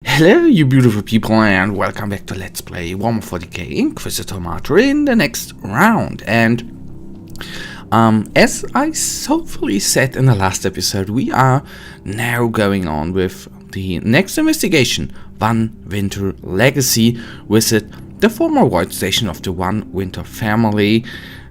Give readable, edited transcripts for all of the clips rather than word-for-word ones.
Hello you beautiful people and welcome back to Let's Play Warhammer 40k Inquisitor Martyr in the next round. And as I soulfully said in the last episode, we are now going on with the next investigation, Wynter Legacy. Visit the former Void Station of the Wynter family.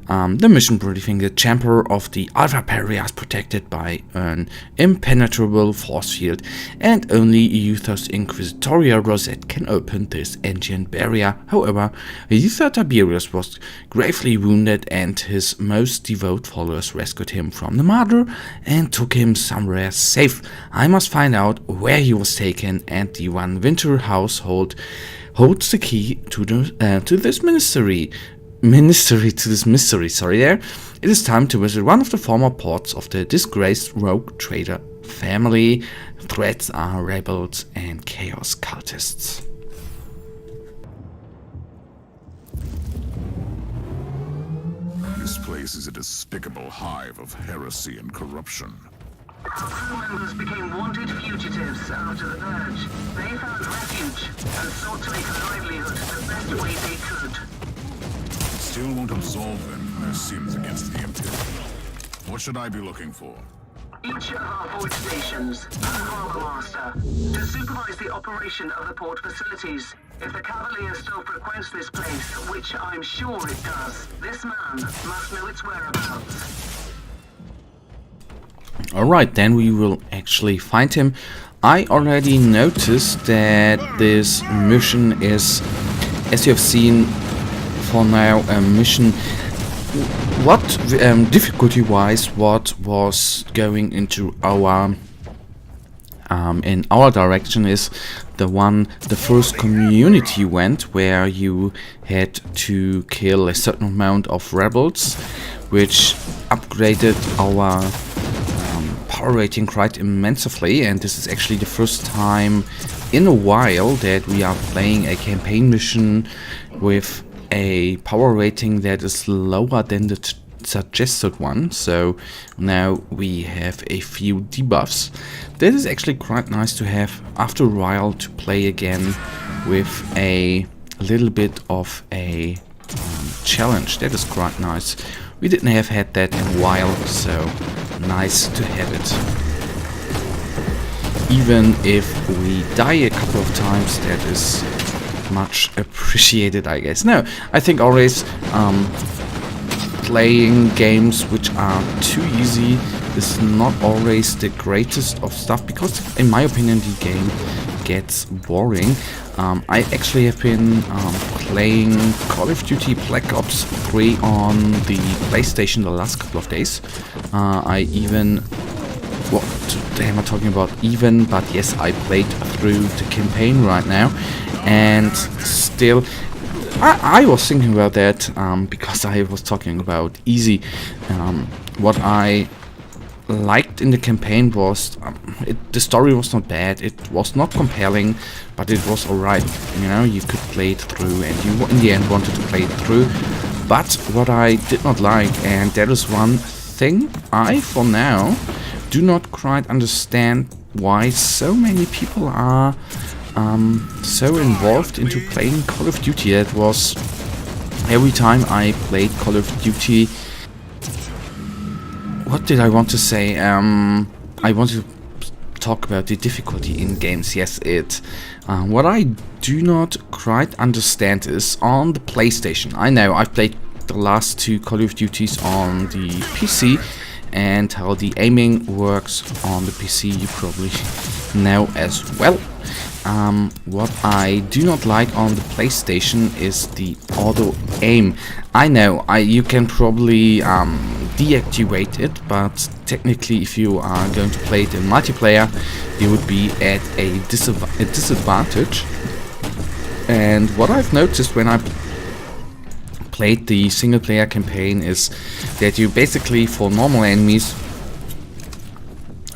The mission briefing: the chamber of the Alpha Barrier is protected by an impenetrable force field, and only Uther's Inquisitorial Rosette can open this ancient barrier. However, Uther Tiberius was gravely wounded, and his most devout followers rescued him from the Martyr and took him somewhere safe. I must find out where he was taken, and the Wynter household holds the key to this mystery. It is time to visit one of the former ports of the disgraced rogue trader family. Threats are rebels and chaos cultists. This place is a despicable hive of heresy and corruption. Crew members became wanted fugitives after the purge. They found refuge and sought to make a livelihood the best way they could. Still won't absolve them of their sins against the Imperium. What should I be looking for? Each of our void stations has a Harbour Master to supervise the operation of the port facilities. If the Cavalier still frequents this place, which I'm sure it does, this man must know its whereabouts. Alright, then we will actually find him. I already noticed that this mission is, as you have seen, for now a mission. What difficulty-wise, what was going into our in our direction is the first community event where you had to kill a certain amount of rebels, which upgraded our power rating quite immensely. And this is actually the first time in a while that we are playing a campaign mission with a power rating that is lower than the suggested one. So now we have a few debuffs. That is actually quite nice to have after a while, to play again with a little bit of a challenge. That is quite nice. We didn't have had that in a while, so nice to have it. Even if we die a couple of times, that is much appreciated, I guess. No, I think always playing games which are too easy is not always the greatest of stuff, because in my opinion the game gets boring. I actually have been playing Call of Duty Black Ops 3 on the PlayStation the last couple of days. I even... what am I talking about even? But yes, I played through the campaign right now. And still, I was thinking about that because I was talking about easy. What I liked in the campaign was the story was not bad. It was not compelling, but it was alright. You know, you could play it through, and you in the end wanted to play it through. But what I did not like, and that is one thing I, for now, do not quite understand why so many people are so involved into playing Call of Duty. That was every time I played Call of Duty. What did I want to say? I want to talk about the difficulty in games. Yes, what I do not quite understand is on the PlayStation. I know I've played the last two Call of Duties on the PC, and how the aiming works on the PC you probably know as well. What I do not like on the PlayStation is the auto aim. I know you can probably deactivate it, but technically if you are going to play it in multiplayer, you would be at a disadvantage. And what I've noticed when I played the single player campaign is that you basically, for normal enemies,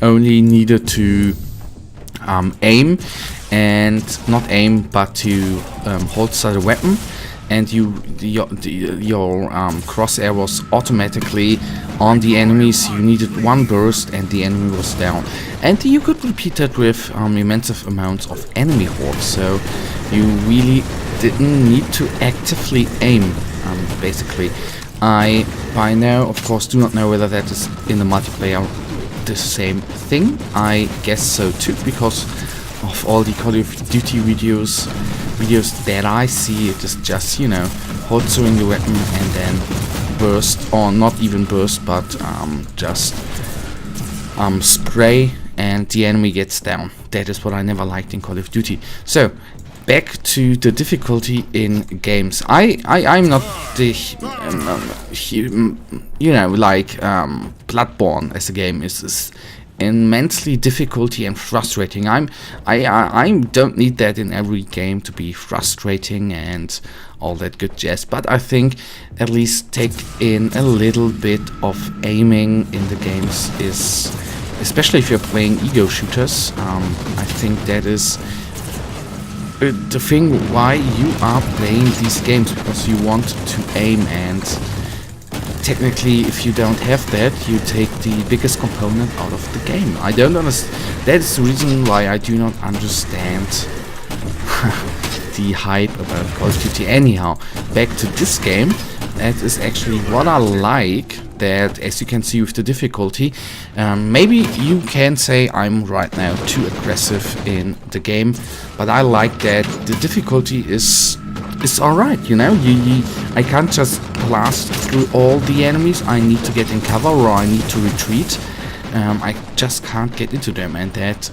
only needed to aim, and not aim, but to hold such a weapon, and your crosshair was automatically on the enemies. You needed one burst and the enemy was down, and you could repeat that with immense amounts of enemy hordes, so you really didn't need to actively aim. Basically, I by now of course do not know whether that is in the multiplayer the same thing. I guess so too, because of all the Call of Duty videos that I see. It is just, you know, hold swing the weapon and then burst, or not even burst, but just spray and the enemy gets down. That is what I never liked in Call of Duty. So back to the difficulty in games. I'm not the you know, like Bloodborne as a game is immensely difficulty and frustrating. I don't need that in every game to be frustrating and all that good jazz, but I think at least take in a little bit of aiming in the games is, especially if you're playing ego shooters, I think that is the thing why you are playing these games, because you want to aim, and technically if you don't have that, you take the biggest component out of the game. I don't understand. That is the reason why I do not understand the hype about Call of Duty. Anyhow, back to this game. That is actually what I like, that as you can see with the difficulty, maybe you can say I'm right now too aggressive in the game, but I like that the difficulty is alright, you know. I can't just blast through all the enemies. I need to get in cover, or I need to retreat. I just can't get into them, and that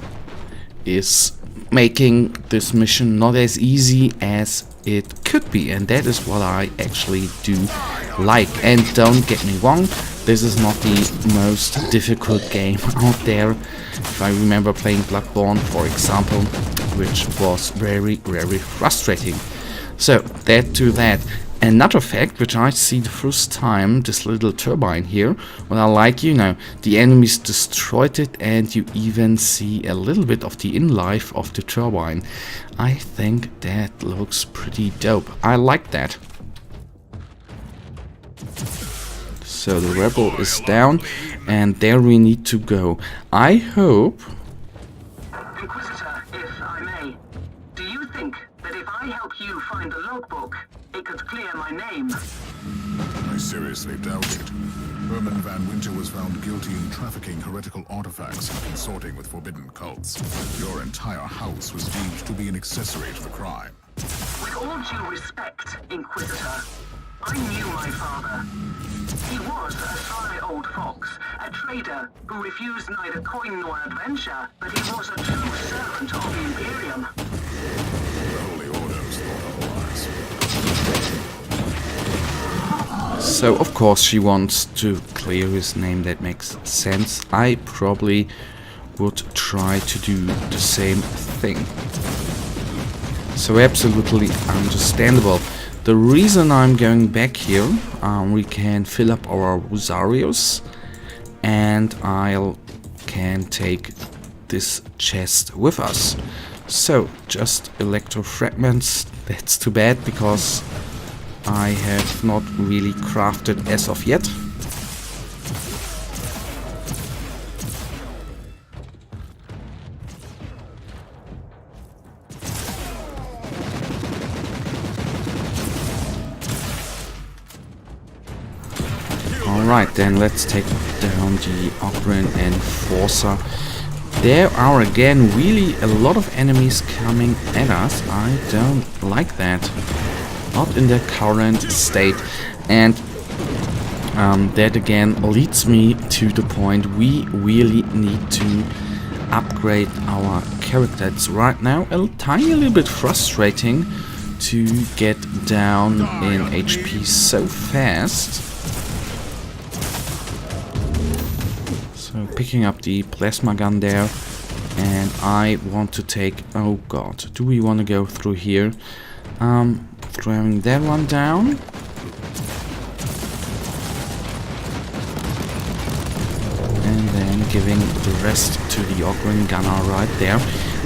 is making this mission not as easy as it could be, and that is what I actually do like. And don't get me wrong, this is not the most difficult game out there. If I remember playing Bloodborne, for example, which was very, very frustrating. So that to that. Another fact which I see the first time, this little turbine here, what I like, you know, the enemies destroyed it, and you even see a little bit of the in-life of the turbine. I think that looks pretty dope. I like that. So the rebel is down, and there we need to go. I hope... Inquisitor, if I may, do you think that if I help you find the logbook, it could clear my name? I seriously doubt it. Herman Van Wynter was found guilty in trafficking heretical artifacts and consorting with forbidden cults. Your entire house was deemed to be an accessory to the crime. With all due respect, Inquisitor, I knew my father. He was a sly old fox, a trader who refused neither coin nor adventure, but he was a true servant of the Imperium. The Holy Orders thought otherwise. So of course she wants to clear his name. That makes sense. I probably would try to do the same thing. So absolutely understandable. The reason I'm going back here, we can fill up our Rosarios, and I can take this chest with us. So just electro fragments. That's too bad, because I have not really crafted as of yet. Alright, then let's take down the Ogren Enforcer. There are again really a lot of enemies coming at us. I don't like that. Not in their current state. And that again leads me to the point we really need to upgrade our character. It's right now a tiny little bit frustrating to get down in HP so fast. So picking up the plasma gun there, and I want to take, oh god, do we want to go through here? Throwing that one down. And then giving the rest to the Ogren Gunner right there.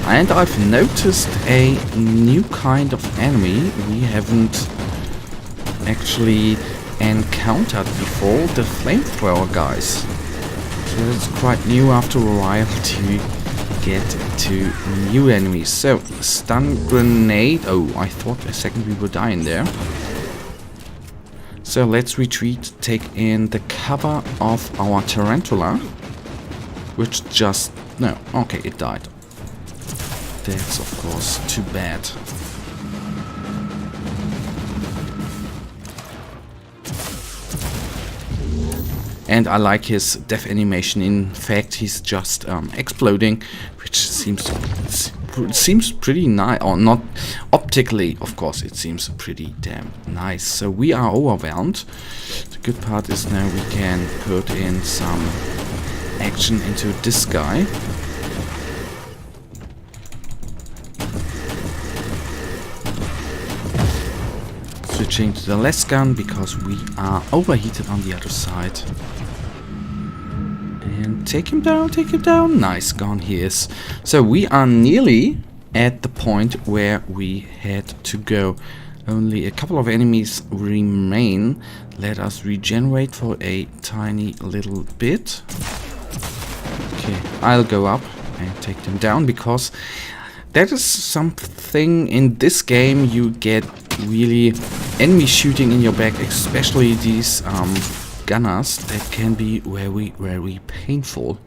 And I've noticed a new kind of enemy we haven't actually encountered before, the flamethrower guys. So it's quite new after a while to get to new enemies. So, stun grenade. Oh, I thought a second we were dying there. So let's retreat, take in the cover of our tarantula, which just... no, okay, it died. That's of course too bad. And I like his death animation. In fact, he's just exploding, which seems pretty nice. Or not optically, of course, it seems pretty damn nice. So we are overwhelmed. The good part is now we can put in some action into this guy. Switching to the less gun because we are overheated on the other side. And take him down, take him down. Nice, gone he is. So we are nearly at the point where we had to go. Only a couple of enemies remain. Let us regenerate for a tiny little bit. Okay, I'll go up and take them down because that is something in this game. You get really enemy shooting in your back, especially these gunners. That can be very, very painful.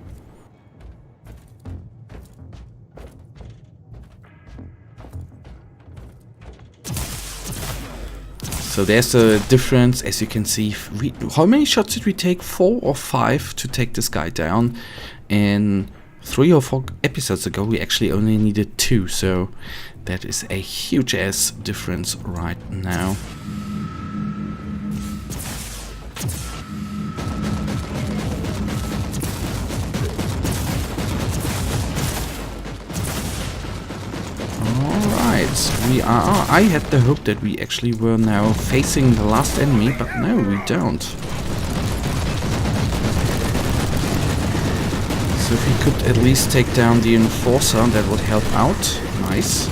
So there's a difference, as you can see. How many shots did we take? 4 or 5 to take this guy down. And 3 or 4 episodes ago we actually only needed 2, so that is a huge ass difference right now. Alright, we are... I had the hope that we actually were now facing the last enemy, but no, we don't. So if we could at least take down the enforcer, that would help out. Nice.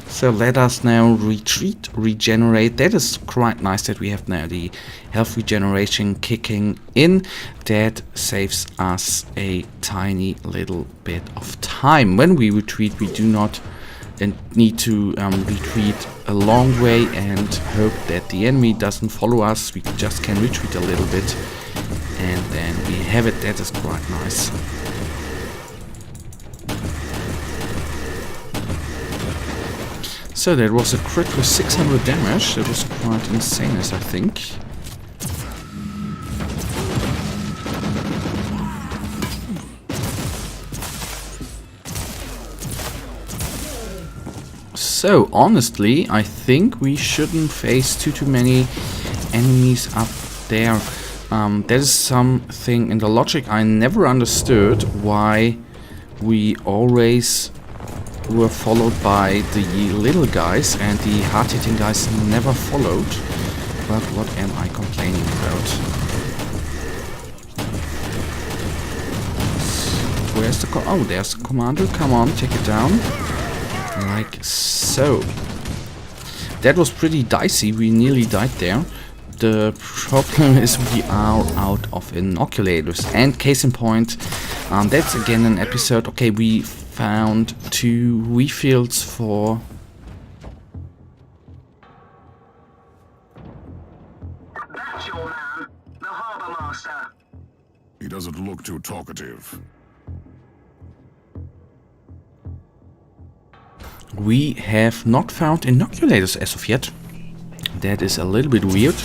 So let us now retreat, regenerate. That is quite nice that we have now the health regeneration kicking in. That saves us a tiny little bit of time. When we retreat, we do not need to retreat a long way and hope that the enemy doesn't follow us. We just can retreat a little bit and then we have it. That is quite nice. So that was a crit with 600 damage. That was quite insane, as I think. So honestly, I think we shouldn't face too many enemies up there. There is something in the logic I never understood, why we always were followed by the little guys and the hard-hitting guys never followed. But what am I complaining about? Where's the oh, there's the commander. Come on, take it down. Like so. That was pretty dicey. We nearly died there. The problem is we are out of inoculators. And case in point, that's again an episode. Okay, we found 2 refills for... That's your man, the Harbour Master. He doesn't look too talkative. We have not found inoculators as of yet. That is a little bit weird.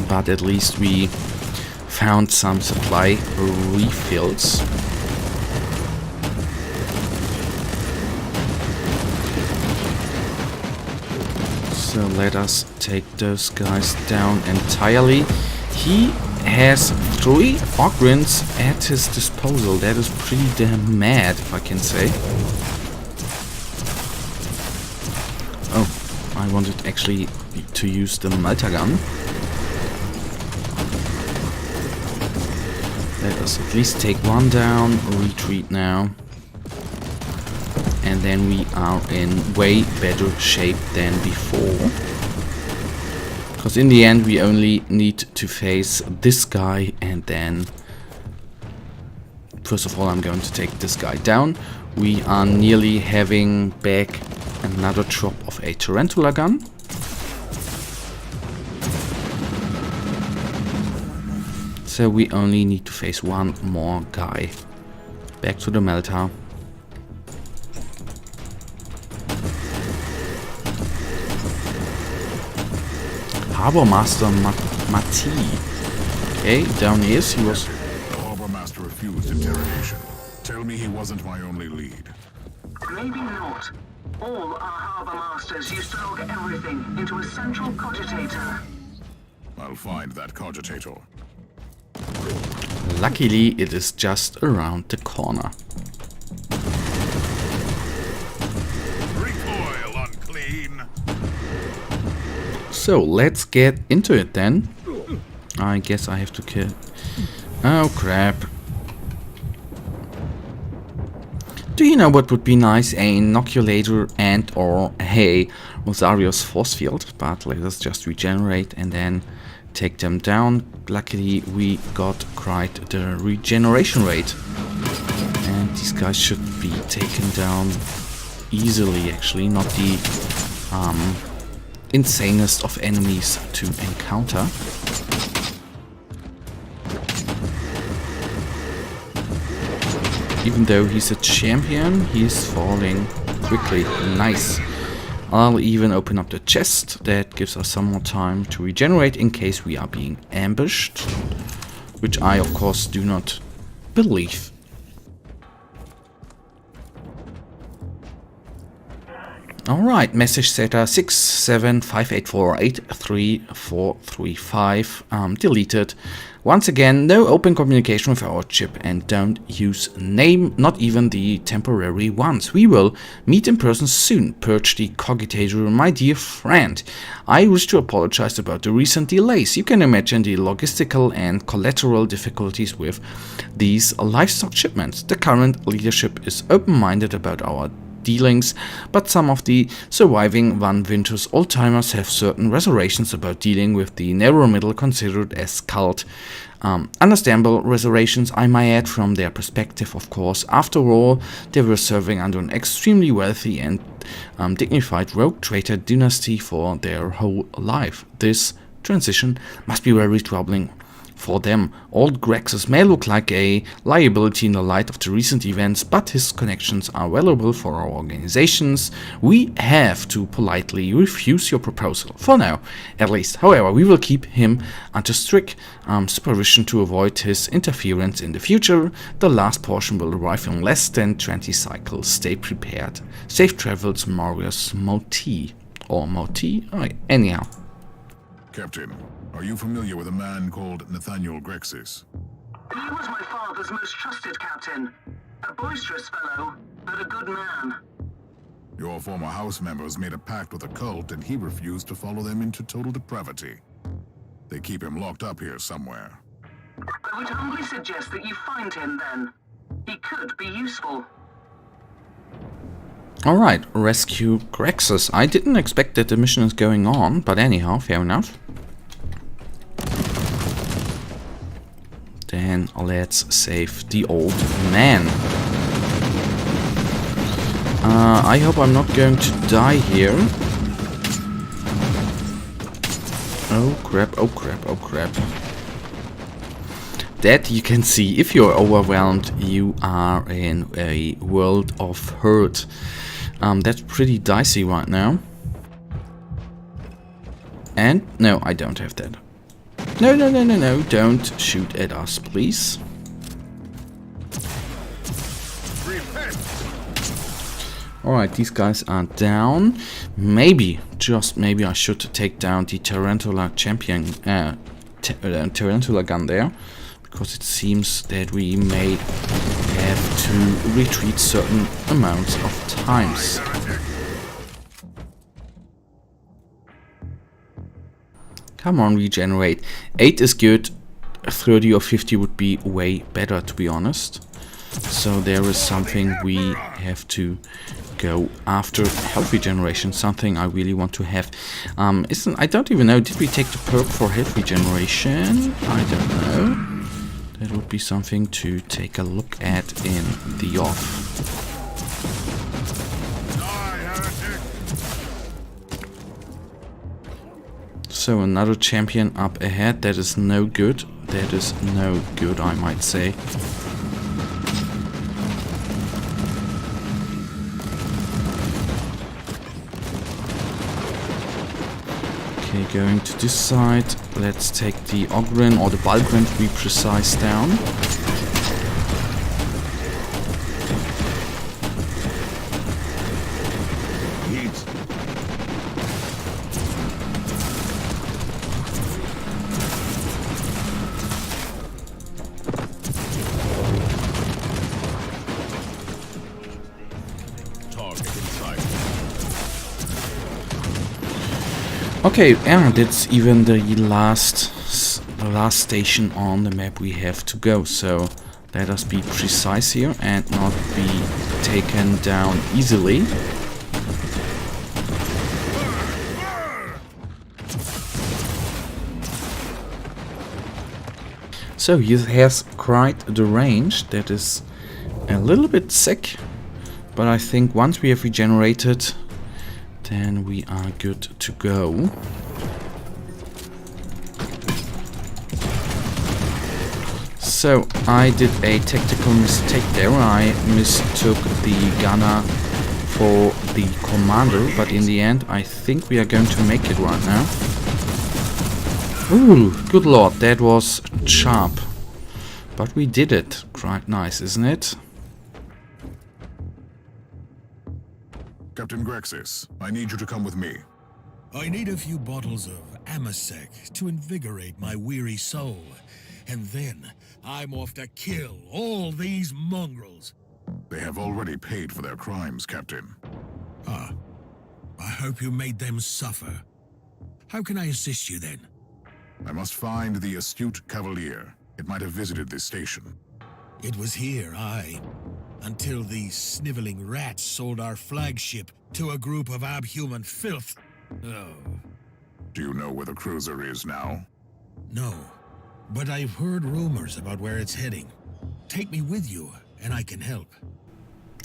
But at least we found some supply refills. So let us take those guys down entirely. He has 3 Ogryns at his disposal. That is pretty damn mad, if I can say. Oh, I wanted actually to use the Martyr gun. Let us at least take one down, retreat now. And then we are in way better shape than before. Because in the end we only need to face this guy, and then first of all I'm going to take this guy down. We are nearly having back another drop of a tarantula gun. So we only need to face one more guy. Back to the melter. Harbor Master Martyr. Okay, down he is. He was. The Harbor Master refused interrogation. Tell me he wasn't my only lead. Maybe not. All our Harbour Masters used to log everything into a central cogitator. I'll find that cogitator. Luckily, it is just around the corner. Recoil, unclean. So let's get into it then. I guess I have to kill. Oh crap. Do you know what would be nice? A inoculator and or a Rosario's force field. But let us just regenerate and then take them down. Luckily we got quite the regeneration rate. And these guys should be taken down easily actually. Not the insanest of enemies to encounter. Even though he's a champion, he's falling quickly. Nice. I'll even open up the chest. That gives us some more time to regenerate in case we are being ambushed. Which I, of course, do not believe. Alright, message setter 67584833435 deleted. Once again, no open communication with our chip and don't use name, not even the temporary ones. We will meet in person soon. Purge the cogitator, my dear friend. I wish to apologize about the recent delays. You can imagine the logistical and collateral difficulties with these livestock shipments. The current leadership is open-minded about our dealings, but some of the surviving Van Wynter's old-timers have certain reservations about dealing with the narrow middle considered as cult. Understandable reservations, I might add, from their perspective, of course. After all, they were serving under an extremely wealthy and dignified rogue trader dynasty for their whole life. This transition must be very troubling for them. Old Grexus may look like a liability in the light of the recent events, but his connections are valuable for our organizations. We have to politely refuse your proposal, for now at least. However, we will keep him under strict supervision to avoid his interference in the future. The last portion will arrive in less than 20 cycles. Stay prepared. Safe travels, Marius Moti. Or Moti? Anyhow. Captain, are you familiar with a man called Nathaniel Grexis? He was my father's most trusted captain. A boisterous fellow, but a good man. Your former house members made a pact with a cult and he refused to follow them into total depravity. They keep him locked up here somewhere. I would humbly suggest that you find him then. He could be useful. Alright, rescue Grexus. I didn't expect that the mission is going on, but anyhow, fair enough. Then let's save the old man. I hope I'm not going to die here. Oh crap, oh crap, oh crap. That you can see, if you're overwhelmed, you are in a world of hurt. That's pretty dicey right now. And no, I don't have that. No, no, no, no, no, don't shoot at us, please. Alright, these guys are down. Maybe, just maybe I should take down the Tarantula champion, Tarantula gun there. Because it seems that we may have to retreat certain amounts of times. Come on, regenerate. 8 is good. 30 or 50 would be way better, to be honest. So there is something we have to go after. Health regeneration, something I really want to have. I don't even know, did we take the perk for health regeneration? I don't know. That would be something to take a look at in the off. So another champion up ahead. That is no good. That is no good, I might say. Okay, going to this side. Let's take the Ogren or the Balgren to be precise down. Okay, and it's even the last station on the map we have to go, so let us be precise here and not be taken down easily. So he has quite the range. That is a little bit sick, but I think once we have regenerated, then we are good to go. So I did a tactical mistake there. I mistook the gunner for the commander, but in the end I think we are going to make it right now. Ooh, good lord, that was sharp. But we did it. Quite nice, isn't it? Captain Grexis, I need you to come with me. I need a few bottles of Amasec to invigorate my weary soul. And then I'm off to kill all these mongrels. They have already paid for their crimes, Captain. Ah, I hope you made them suffer. How can I assist you then? I must find the astute Cavalier. It might have visited this station. It was here, aye. Until these sniveling rats sold our flagship to a group of abhuman filth. Oh. Do you know where the cruiser is now? No, but I've heard rumors about where it's heading. Take me with you, and I can help.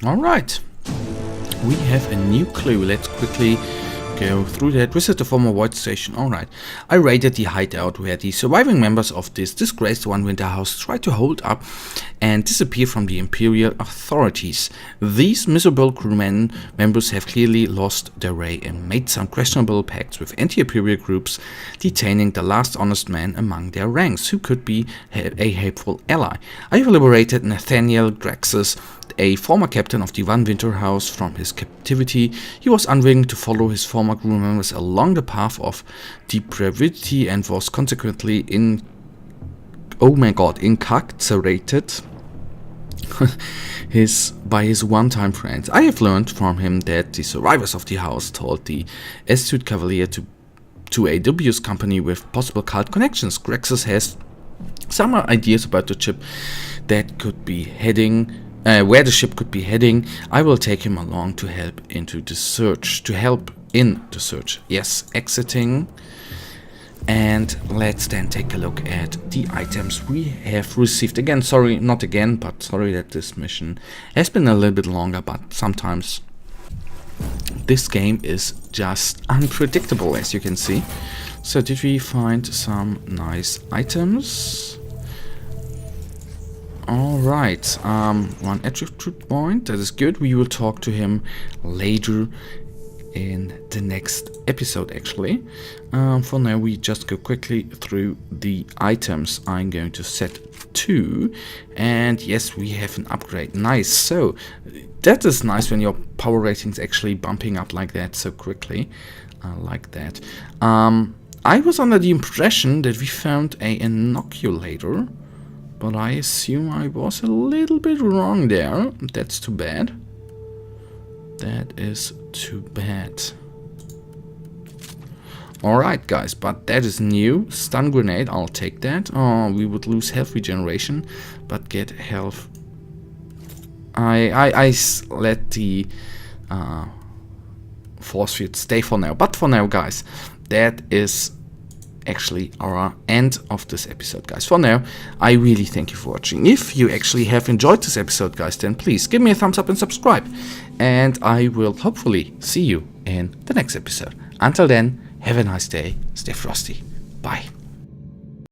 Alright. We have a new clue. Let's quickly go through that. Visit the former Void Station. Alright. I raided the hideout where the surviving members of this disgraced Wynter house tried to hold up and disappear from the Imperial authorities. These miserable crewmen members have clearly lost their way and made some questionable pacts with anti-Imperial groups, detaining the last honest man among their ranks who could be a helpful ally. I have liberated Nathaniel Grexis, a former captain of the Wynter house, from his captivity. He was unwilling to follow his former crew members along the path of depravity and was consequently incarcerated by his one-time friends. I have learned from him that the survivors of the house told the astute Cavalier to a dubious company with possible cult connections. Grexis has some ideas about the ship that could be heading. Where the ship could be heading. I will take him along to help in the search. Yes, exiting. And let's then take a look at the items we have received. Again, sorry, not again, but sorry that this mission has been a little bit longer, but sometimes this game is just unpredictable, as you can see. So did we find some nice items? Alright, one attribute point, that is good. We will talk to him later in the next episode, actually. For now, we just go quickly through the items. I'm going to set 2, and yes, we have an upgrade. Nice. So that is nice when your power rating's actually bumping up like that so quickly. I like that. I was under the impression that we found an inoculator, but I assume I was a little bit wrong there. That's too bad. That is too bad. Alright, guys, but that is new. Stun grenade, I'll take that. Oh, we would lose health regeneration, but get health. I let the force field stay for now. But for now, guys, that is actually our end of this episode, guys. For now, I really thank you for watching. If you actually have enjoyed this episode, guys, then please give me a thumbs up and subscribe. And I will hopefully see you in the next episode. Until then, have a nice day. Stay frosty. Bye.